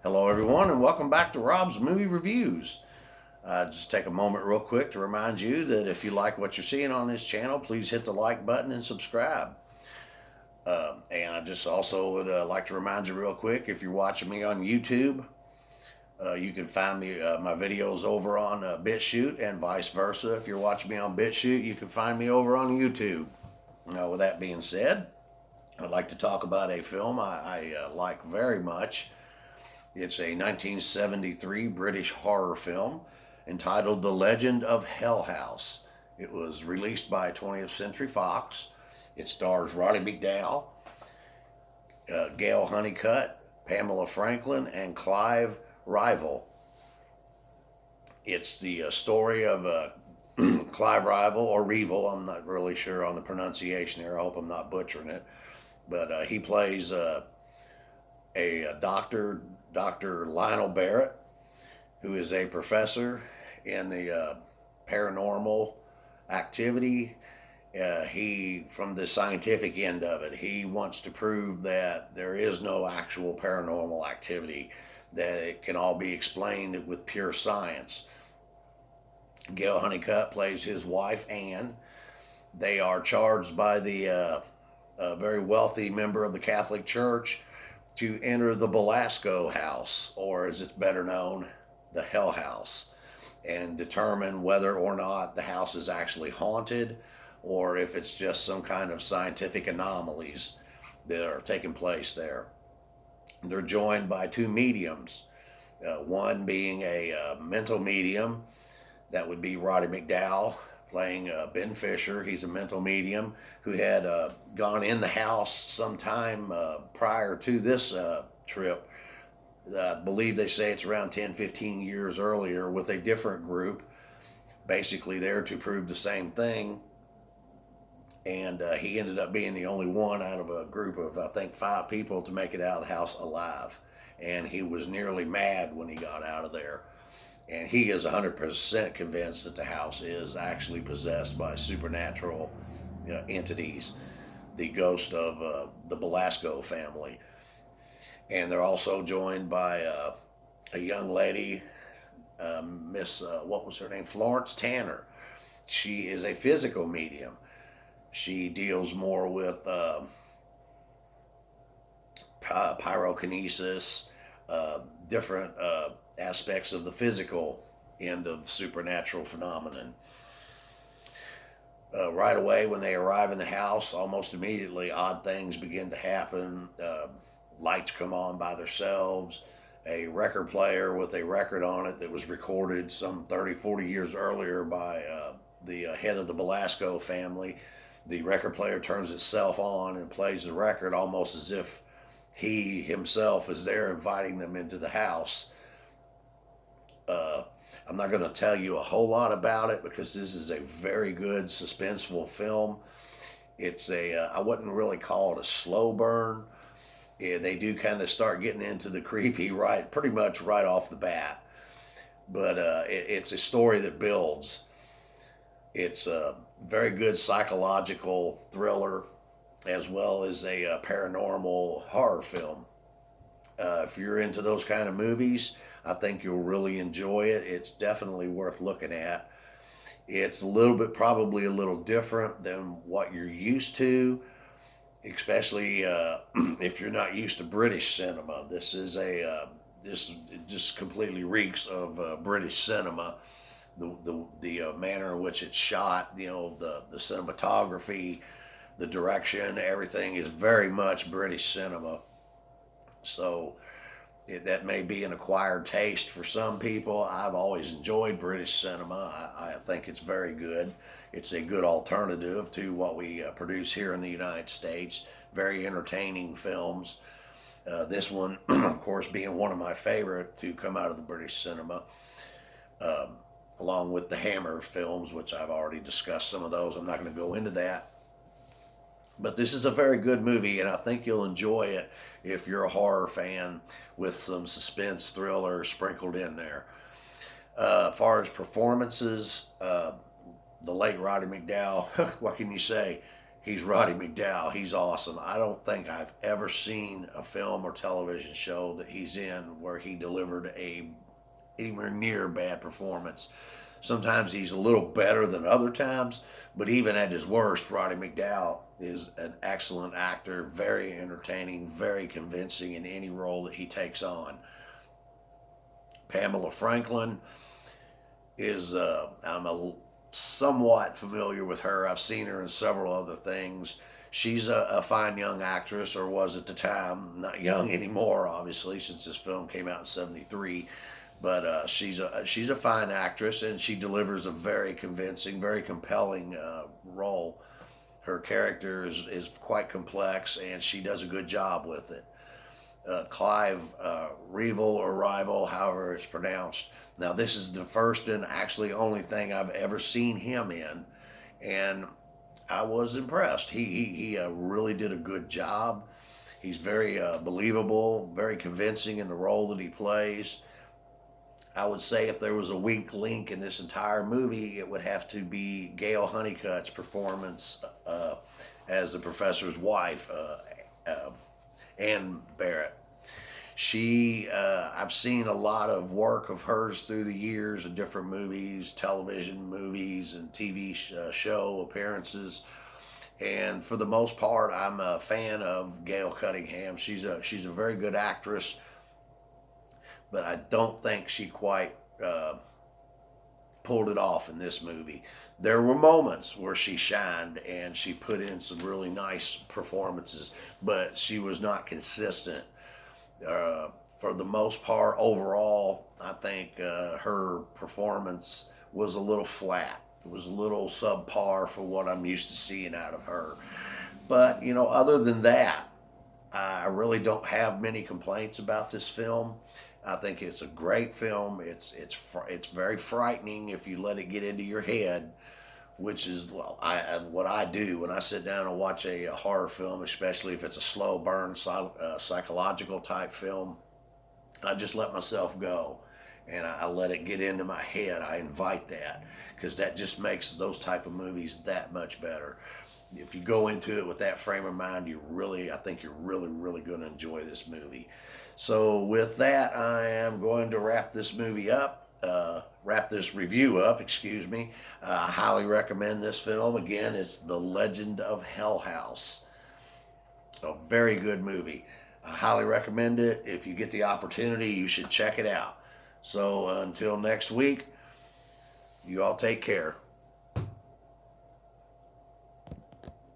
Hello, everyone, and welcome back to Rob's Movie Reviews. Just take a moment, real quick, to remind you that if you like what you're seeing on this channel, please hit the like button and subscribe. And I just also would like to remind you, real quick, if you're watching me on YouTube, you can find me my videos over on Bitchute, and vice versa. If you're watching me on Bitchute, you can find me over on YouTube. Now, with that being said, I'd like to talk about a film I like very much. It's a 1973 British horror film entitled The Legend of Hell House. It was released by 20th Century Fox. It stars Roddy McDowall, Gail Honeycutt, Pamela Franklin, and Clive Rival. It's the story of Clive Rival, or Reval. I'm not really sure on the pronunciation here. I hope I'm not butchering it. But he plays a doctor, Dr. Lionel Barrett, who is a professor in the paranormal activity. He, from the scientific end of it, he wants to prove that there is no actual paranormal activity, that it can all be explained with pure science. Gail Honeycutt plays his wife, Anne. They are charged by the very wealthy member of the Catholic Church to enter the Belasco house, or as it's better known, the Hell House, and determine whether or not the house is actually haunted or if it's just some kind of scientific anomalies that are taking place there. They're joined by two mediums, one being a mental medium, that would be Roddy McDowall, playing Ben Fisher. He's a mental medium who had gone in the house sometime prior to this trip. I believe they say it's around 10, 15 years earlier, with a different group, basically there to prove the same thing. And he ended up being the only one out of a group of, I think, 5 people to make it out of the house alive. And he was nearly mad when he got out of there. And he is 100% convinced that the house is actually possessed by supernatural entities, the ghost of the Belasco family. And they're also joined by a young lady, what was her name? Florence Tanner. She is a physical medium. She deals more with pyrokinesis, different aspects of the physical end of supernatural phenomenon. Right away, when they arrive in the house, almost immediately, odd things begin to happen. Lights come on by themselves. A record player with a record on it that was recorded some 30, 40 years earlier by the head of the Belasco family. The record player turns itself on and plays the record almost as if he himself is there inviting them into the house. I'm not going to tell you a whole lot about it because this is a very good suspenseful film. It's I wouldn't really call it a slow burn. Yeah, they do kind of start getting into the creepy pretty much right off the bat. But it's a story that builds. It's a very good psychological thriller, as well as a paranormal horror film. If you're into those kind of movies, I think you'll really enjoy it. It's definitely worth looking at. It's probably a little different than what you're used to, especially if you're not used to British cinema. This just completely reeks of British cinema. The manner in which it's shot, the cinematography, the direction, everything is very much British cinema. So that may be an acquired taste for some people. I've always enjoyed British cinema. I think it's very good. It's a good alternative to what we produce here in the United States. Very entertaining films. This one, of course, being one of my favorite to come out of the British cinema, along with the Hammer films, which I've already discussed some of those. I'm not going to go into that. But this is a very good movie, and I think you'll enjoy it if you're a horror fan with some suspense thriller sprinkled in there. As far as performances, the late Roddy McDowall, what can you say? He's Roddy McDowell. He's awesome. I don't think I've ever seen a film or television show that he's in where he delivered a anywhere near bad performance. Sometimes he's a little better than other times, but even at his worst, Roddy McDowell is an excellent actor, very entertaining, very convincing in any role that he takes on. Pamela Franklin is, somewhat familiar with her. I've seen her in several other things. She's a fine young actress, or was at the time. Not young anymore, obviously, since this film came out in '73. But she's a fine actress, and she delivers a very convincing, very compelling role. Her character is quite complex, and she does a good job with it. Clive Revill or Rival, however it's pronounced. Now, this is the first and actually only thing I've ever seen him in, and I was impressed. He really did a good job. He's very believable, very convincing in the role that he plays. I would say if there was a weak link in this entire movie, it would have to be Gail Honeycutt's performance as the professor's wife, Ann Barrett. I've seen a lot of work of hers through the years in different movies, television movies, and TV show appearances. And for the most part, I'm a fan of Gail Cunningham. She's a very good actress, but I don't think she quite pulled it off in this movie. There were moments where she shined and she put in some really nice performances, but she was not consistent. For the most part, overall, I think her performance was a little flat. It was a little subpar for what I'm used to seeing out of her. But, other than that, I really don't have many complaints about this film. I think it's a great film. It's very frightening if you let it get into your head, which is what I do when I sit down and watch a horror film, especially if it's a slow burn psychological type film. I just let myself go, and I let it get into my head. I invite that because that just makes those type of movies that much better. If you go into it with that frame of mind, I think you're really, really going to enjoy this movie. So with that, I am going to wrap this review up, excuse me. I highly recommend this film. Again, it's The Legend of Hell House. A very good movie. I highly recommend it. If you get the opportunity, you should check it out. So until next week, you all take care.